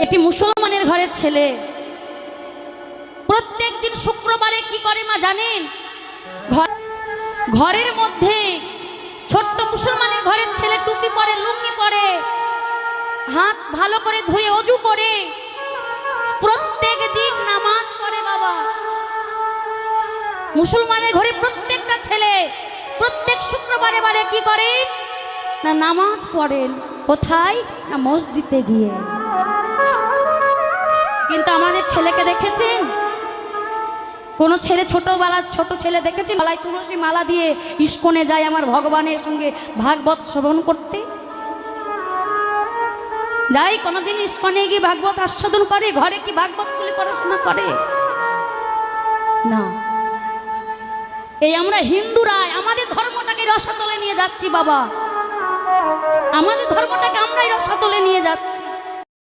এটি মুসলমানের ঘরের ছেলে। প্রত্যেক দিন শুক্রবারে কি করে মা জানেন? ঘরের মধ্যে ছোট্ট মুসলমানের ঘরের ছেলে টুপি পরে, লুঙ্গি পরে, হাত ভালো করে ধুয়ে অজু করে প্রত্যেক দিন নামাজ পড়ে। বাবা, মুসলমানের ঘরে প্রত্যেকটা ছেলে প্রত্যেক শুক্রবারে বারে কি করে না নামাজ পড়েন। কোথায়? না মসজিদে গিয়ে। কিন্তু আমাদের ছেলেকে দেখেছেন? কোন ছেলে ছোটবেলার ছোট ছেলে দেখেছেন গলায় তুলসী মালা দিয়ে ইস্কনে যায় আমার ভগবানের সঙ্গে ভাগবত শ্রবণ করতে? যাই কোনোদিন ইস্কনে গিয়ে ভাগবত আস্বাদন করে? ঘরে কি ভাগবত খুলে পড়াশোনা করে? না। এই আমরা হিন্দুরা আমাদের ধর্মটাকে রসাতলে নিয়ে যাচ্ছি। বাবা, আমাদের ধর্মটাকে আমরাই রসাতলে নিয়ে যাচ্ছি।